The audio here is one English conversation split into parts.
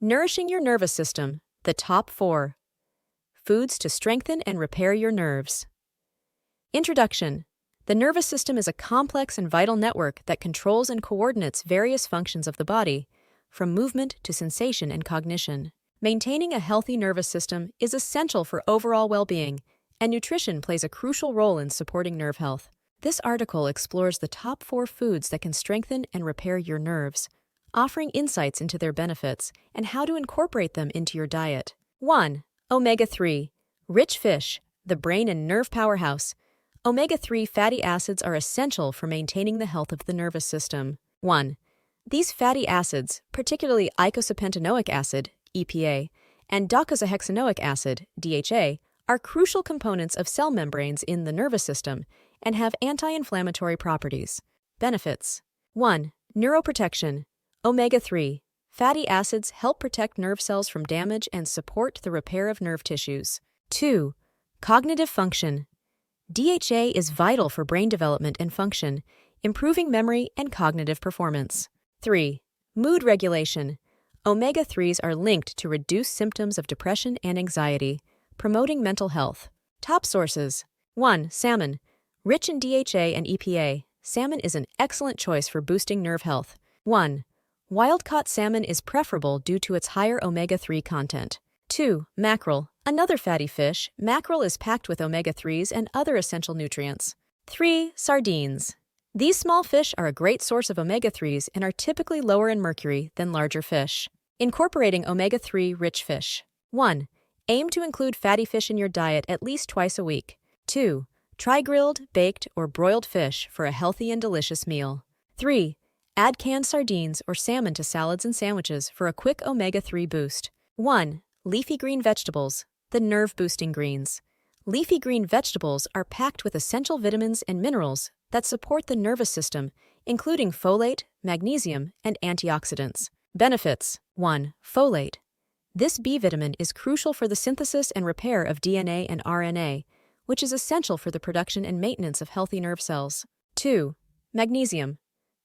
Nourishing your nervous system, the top 4. Foods to strengthen and repair your nerves. Introduction. The nervous system is a complex and vital network that controls and coordinates various functions of the body, from movement to sensation and cognition. Maintaining a healthy nervous system is essential for overall well-being, and nutrition plays a crucial role in supporting nerve health. This article explores the top 4 foods that can strengthen and repair your nerves, offering insights into their benefits and how to incorporate them into your diet. 1. Omega-3. Rich fish, the brain and nerve powerhouse. Omega-3 fatty acids are essential for maintaining the health of the nervous system. 1. These fatty acids, particularly eicosapentaenoic acid, EPA, and docosahexaenoic acid, DHA, are crucial components of cell membranes in the nervous system and have anti-inflammatory properties. Benefits. 1. Neuroprotection. Omega-3 fatty acids help protect nerve cells from damage and support the repair of nerve tissues. 2. Cognitive function. DHA is vital for brain development and function, improving memory and cognitive performance. 3. Mood regulation. Omega-3s are linked to reduce symptoms of depression and anxiety, promoting mental health. Top sources. 1. Salmon. Rich in DHA and EPA, salmon is an excellent choice for boosting nerve health. 1. Wild-caught salmon is preferable due to its higher omega-3 content. 2. Mackerel. Another fatty fish, mackerel is packed with omega-3s and other essential nutrients. 3. Sardines. These small fish are a great source of omega-3s and are typically lower in mercury than larger fish. Incorporating omega-3 rich fish. 1. Aim to include fatty fish in your diet at least twice a week. 2. Try grilled, baked, or broiled fish for a healthy and delicious meal. 3. Add canned sardines or salmon to salads and sandwiches for a quick omega-3 boost. 1. Leafy green vegetables, the nerve-boosting greens. Leafy green vegetables are packed with essential vitamins and minerals that support the nervous system, including folate, magnesium, and antioxidants. Benefits. 1. Folate. This B vitamin is crucial for the synthesis and repair of DNA and RNA, which is essential for the production and maintenance of healthy nerve cells. 2. Magnesium.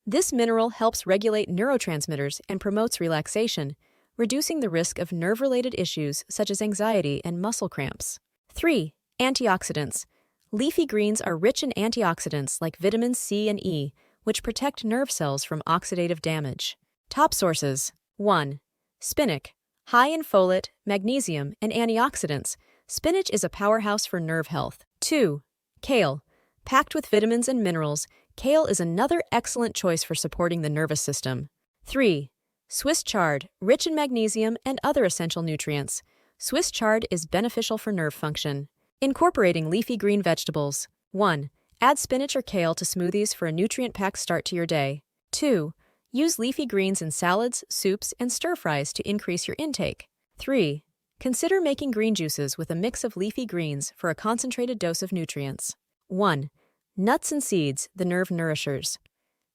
This mineral helps regulate neurotransmitters and promotes relaxation, reducing the risk of nerve-related issues such as anxiety and muscle cramps. 3. Antioxidants. Leafy greens are rich in antioxidants like vitamins C and E, which protect nerve cells from oxidative damage. Top sources. 1. Spinach. High in folate, magnesium, and antioxidants, spinach is a powerhouse for nerve health. 2. Kale. Packed with vitamins and minerals, kale is another excellent choice for supporting the nervous system. 3. Swiss chard, rich in magnesium and other essential nutrients. Swiss chard is beneficial for nerve function. Incorporating leafy green vegetables. 1. Add spinach or kale to smoothies for a nutrient-packed start to your day. 2. Use leafy greens in salads, soups, and stir-fries to increase your intake. 3. Consider making green juices with a mix of leafy greens for a concentrated dose of nutrients. 1. Nuts and seeds, the nerve nourishers.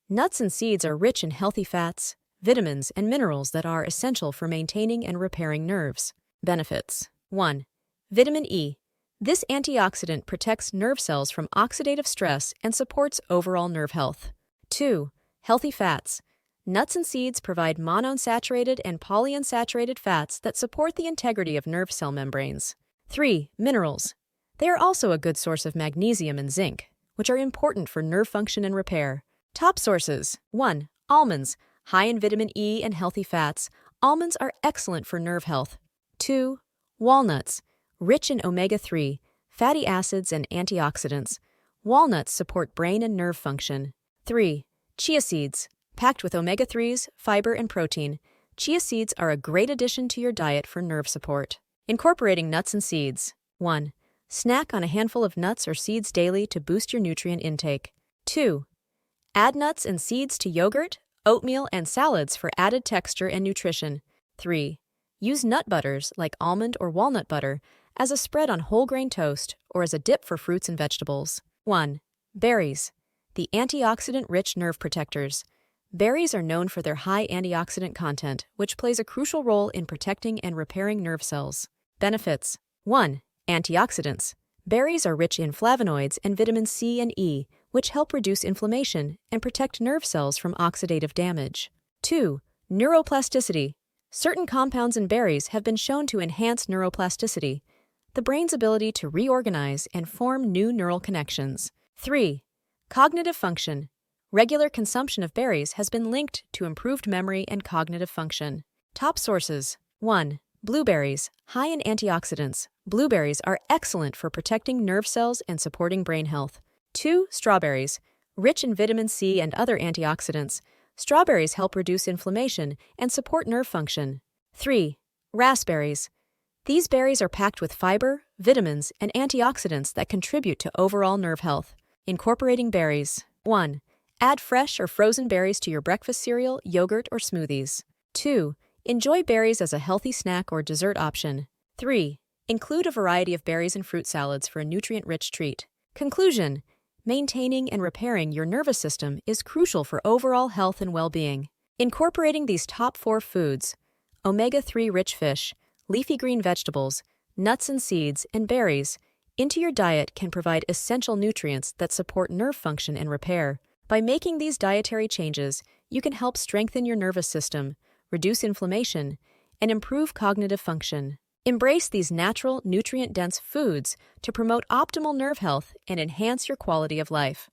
Nuts and seeds are rich in healthy fats, vitamins, and minerals that are essential for maintaining and repairing nerves. Benefits. 1. Vitamin E. This antioxidant protects nerve cells from oxidative stress and supports overall nerve health. 2. Healthy fats. Nuts and seeds provide monounsaturated and polyunsaturated fats that support the integrity of nerve cell membranes. 3. Minerals. They are also a good source of magnesium and zinc, which are important for nerve function and repair. Top sources. 1. Almonds. High in vitamin E and healthy fats, almonds are excellent for nerve health. 2. Walnuts. Rich in omega-3, fatty acids, and antioxidants, walnuts support brain and nerve function. 3. Chia seeds. Packed with omega-3s, fiber, and protein, chia seeds are a great addition to your diet for nerve support. Incorporating nuts and seeds. 1. Snack on a handful of nuts or seeds daily to boost your nutrient intake. 2. Add nuts and seeds to yogurt, oatmeal, and salads for added texture and nutrition. 3. Use nut butters like almond or walnut butter as a spread on whole grain toast or as a dip for fruits and vegetables. 1. Berries. The antioxidant-rich nerve protectors. Berries are known for their high antioxidant content, which plays a crucial role in protecting and repairing nerve cells. Benefits. 1. Antioxidants. Berries are rich in flavonoids and vitamins C and E, which help reduce inflammation and protect nerve cells from oxidative damage. 2. Neuroplasticity. Certain compounds in berries have been shown to enhance neuroplasticity, the brain's ability to reorganize and form new neural connections. 3. Cognitive function. Regular consumption of berries has been linked to improved memory and cognitive function. Top sources. 1. Blueberries. High in antioxidants, blueberries are excellent for protecting nerve cells and supporting brain health. 2. Strawberries. Rich in vitamin C and other antioxidants, strawberries help reduce inflammation and support nerve function. 3. Raspberries. These berries are packed with fiber, vitamins, and antioxidants that contribute to overall nerve health. Incorporating berries. 1. Add fresh or frozen berries to your breakfast cereal, yogurt, or smoothies. 2. Enjoy berries as a healthy snack or dessert option. 3. Include a variety of berries in fruit salads for a nutrient-rich treat. Conclusion. Maintaining and repairing your nervous system is crucial for overall health and well-being. Incorporating these top 4 foods, omega-3 rich fish, leafy green vegetables, nuts and seeds, and berries, into your diet can provide essential nutrients that support nerve function and repair. By making these dietary changes, you can help strengthen your nervous system, reduce inflammation, and improve cognitive function. Embrace these natural, nutrient-dense foods to promote optimal nerve health and enhance your quality of life.